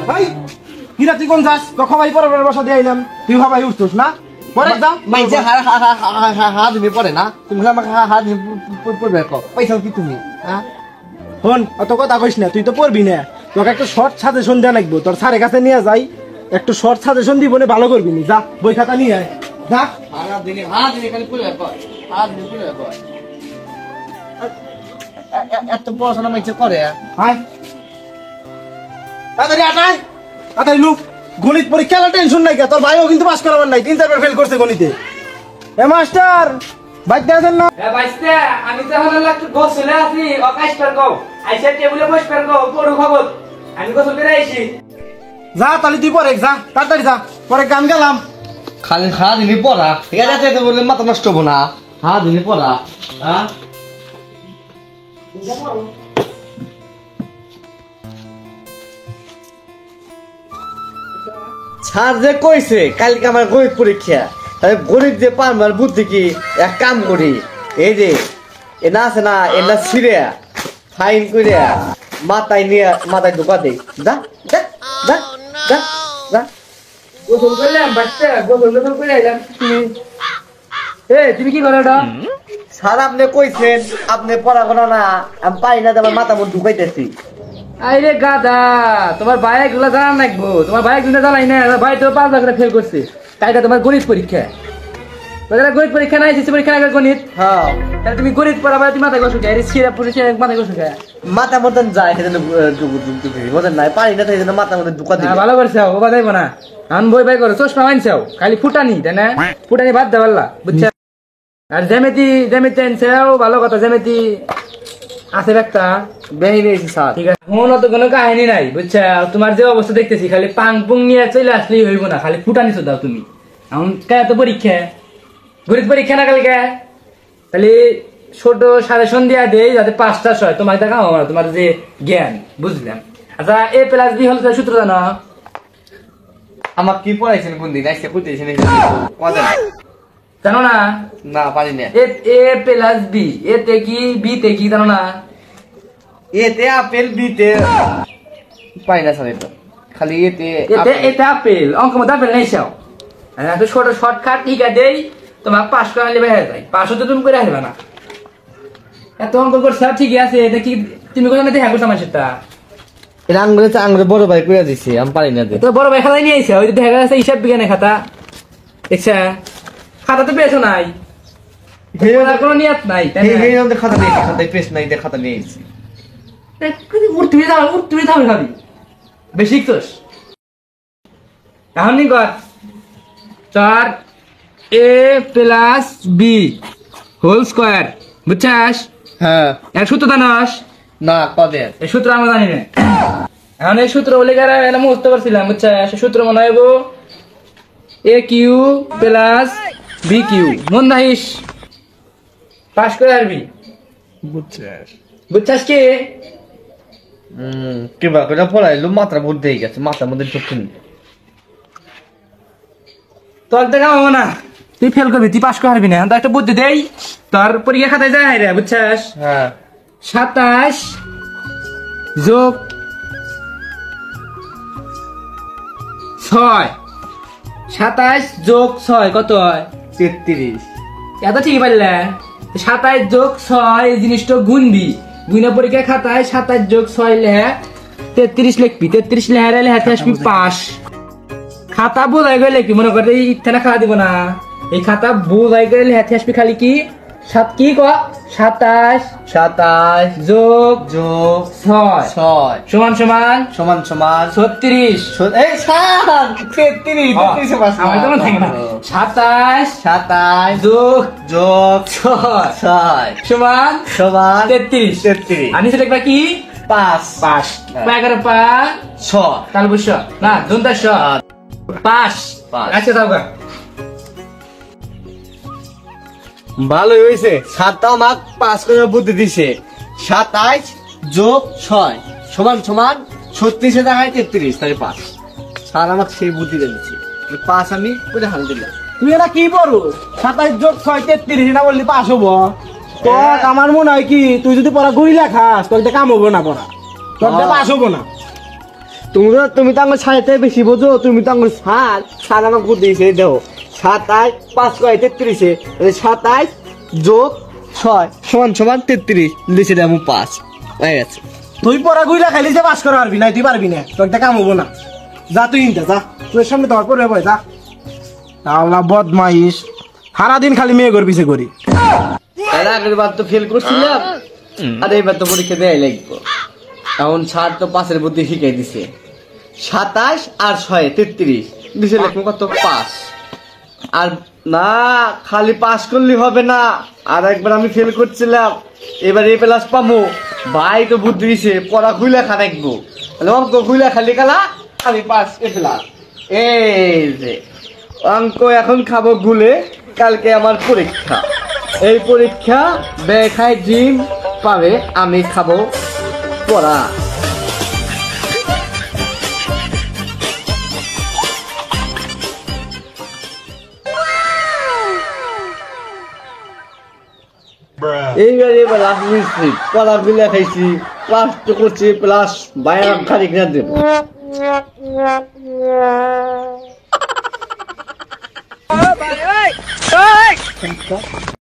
ভাই কিরা তুই কোন যাস তো খাবাই পরে বসা দিয়ে আইলাম তুই খাবাই উঠছোস না পরে যা মাইজে হাত দিবি পরে না তুমি আমাকে হাত পড়বে পয়সা কি তুমি হ্যাঁ শোন অত কথা কইস না তুই তো পড়বি না তোকে একটা শর্ট সাজেশন দেওয়া লাগবো তোর স্যারের কাছে নিয়ে যাই একটু শর্ট সাজেশন দিব না ভালো করবি নি যা বই খাতা নিয়ে আয় যা হাত দিনে খালি পড়বে হাত দিনে পড়বে এত পড়াশোনা মাইজে করে আয় তাড়াতাড়ি আটাই তাড়াতাড়ি লুক গণিত পরীক্ষা টেনশন নাই তোর ভাইও কিন্তু পাস করাবার নাই 3-4 বার ফেল করছে গণিতে এ মাস্টার বাইতে আছেন না এ বাইতে আমি তো হলো একটু গোসলে আছি অকাশ কর গো আইসা টেবিলে বস কর গো পড়ু খবর আমি গোসল করে আইছি যা তাহলে তুই পরে যা তাড়াতাড়ি যা পরে গান গেলাম খালি হাত দিনে পড়া এটা যেতে বললে মাথা নষ্ট হবো না হাত দিনে পড়া হ্যাঁ স্যার যে কইছে কালকে আমার গণিত পরীক্ষা তাহলে গণিত যে পারবার বুদ্ধি কি এক কাম করি এই যে এনা আছে না এনা ছিঁড়ে ফাইন করে মাথায় নিয়ে মাথায় ঢোকা দেই যা যা যা যা যা গোসল করলাম বাইতে গোসল করে আইলাম তুমি কি করো এটা স্যার আপনি কইছেন আপনি পড়াশোনা না আমি পাই না আমার মাথা মধ্যে ঢুকাইতেছি আইরে গাদা তোমার ভাই এগুলা জানা লাগবো তোমার ভাই এগুলো জানাই না ভাই তো 5 বার করে ফেল করছে কালকে তোমার গণিত পরীক্ষা তোদের গণিত পরীক্ষা নাই এসএসসি পরীক্ষা আগে গণিত হ্যাঁ তাহলে তুমি গণিত পড়াবা তুমি মাথায় গোসল খায় সিরা পুলিশে মাথায় গোসল খায় মাথা মধ্যে যায় সেজন্য বোঝেন নাই পারি না সেই জন্য মাথা মধ্যে ঢুকা দিই ভালো করছে ও বাদাইবো না আমি বই বাই করো চশমা আনছাও খালি ফুটানি তাই না ফুটানি বাদ দে পারলা বুঝছো আর জ্যামিতি আনছাও ভালো কথা জ্যামিতি আছে একটা বেহি বেশি স্যার ঠিক আছে মন তো কোনো কাহিনী নাই বুঝছো তোমার যে অবস্থা দেখতেছি খালি পাং পুং নিয়ে চলে আসলেই হইব না খালি ফুটানি তো দাও তুমি এখন কাল তো পরীক্ষা গণিত পরীক্ষা না কালকে খালি ছোট সাজেশন দিয়া দেই যাতে 5টা হয় তোমার দেখা হবে না তোমার যে জ্ঞান বুঝলাম আচ্ছা a+b হল সূত্র জানো আমার কি পড়াইছেন কোন দিন আজকে কইতেছেন কথা জানো না না পারি না a+b এতে কি b তে কি জানো না এতে আপেল বিতে পাই না স্যার এটা খালি এতে আপেল অঙ্ক মধ্যে আপেল নাই চাও এত ছোট শর্টকাট ঠিক আছে দেই তোমার 5 করে আনলে বের যায় 500 তো তুমি করে আসবে না এত অঙ্ক করছ ঠিকই আছে এটা কি তুমি কোন দেখা করছ আমার সেটা এটা আঙ্গুলে বড় ভাই কইরা দিছি আমি পারি না তো বড় ভাই খাতা নিয়ে আইছে ওই দেখা যাচ্ছে হিসাব বিজ্ঞানের খাতা দেখছা খাতা তো পেছো নাই কোনো নিয়ত নাই তাই না খাতা নেই খাতায় পেছ নাই খাতা নিয়ে আইছি উঠতে যাও খাবি বেশি তোস এখন নি কর তার a+b হোল স্কয়ার বুঝছাস হ্যাঁ এর সূত্র জানাস না কবে এই সূত্র আমরা জানি না এখন এই সূত্র বলে গেলে এটা মুখস্থ করছিলাম বুঝছাস সূত্র মনে হইব aq + bq মন নাইস পাস করে আসবি বুঝছাস কি কিবা করে পড়াইলো মাত্রা বুদ্ধি হয়ে গেছে মাথার মধ্যে ঢুকিনি তোর দেখা হবো না তুই ফেল করবি তুই পাস করবি না তো একটা বুদ্ধি দেই তোর পরীক্ষা খাতায় যায় রে বুঝছাস হ্যাঁ 27 যোগ 6 27 যোগ 6 কত হয় 33 এত ঠিক পারলে 27 যোগ 6 এই জিনিসটা গুনবি গুনা পরীক্ষা খাতায় 27 যোগ 6 লেখা 33 লিখবি 33 লেখা লেখাতে আসবি 5 খাতা বোঝাই গেলে কি মনে করে ইত্যানা খাওয়া দিব না এই খাতা বোঝাই গেলে লেখাতে আসবি খালি কি 7 কি ক 27 যোগ 6 সমান 36 এই স্যার 33 পাস আমার তো মনে থাকে না 27 যোগ 6 সমান 33 আনি সেটা কি 5 5 6 তাহলে বুঝছো না দুনটা 5 আচ্ছা দাও গা ভালোই হয়েছে সাতটাও মাক 5 করে বুদ্ধি দিছে 27 যোগ 6 সমান 36 টাকায় 33 তাই 5 স্যার আমাকে সেই বুদ্ধি দিয়েছে 5 আমি করে হাল দিলাম তুই এটা কি বড় 27 যোগ 6 33 না বললি পাস হবো তোর আমার মনে হয় কি তুই যদি পড়া গড়িলা খাস তোর একটা কাম হবো না পড়া তোর হ্যাঁ। পাস হবো না। তুমি তো আমার সাড়ে বেশি বোঝো, তুমি তো আমার সাত আমাকে বুদ্ধি দিয়েছে দেখো 27 5 কয় 33 27 যোগ 6 সমান সমান 33 লিখে দেবো 5 হয়ে গেছে। তুই পড়া গড়িলা খাইলে যে পাস করা পারবি না, তুই পারবি না, তোর একটা কাম হবো না। যা তুই ইনতে যা, তোর সামনে তোমার পড়বে বয় যা। তাহলে বদমাইশ সারাদিন খালি মেয়ে করবি সে করি। এর আগের বার তো ফেল করছিলাম, আর এবার তো পরীক্ষা দেয় লাগবো। এখন স্যার তো পাশের বুদ্ধি শিখাই দিছে 27 আর 6 33 দিছে লেখো কত 5। আর না খালি পাস করলে হবে না, আর একবার আমি ফেল করছিলাম, এবার এ প্লাস পামো। ভাই তো বুদ্ধি দিছে পড়া খুইলা খা রাখবো, তাহলে অঙ্ক খুইলা খালি কালা খালি পাস এ প্লাস। এই যে অঙ্ক এখন খাবো গুলে, কালকে আমার পরীক্ষা। এই পরীক্ষা ব্যয় খায় ডিম পাবে, আমি খাবো পড়া। এবার লাস্ট মিস্ত্রি পড়া বিলা খাইছি, ক্লাস তো করছি প্লাস বাইরে খালি কিনা দেব।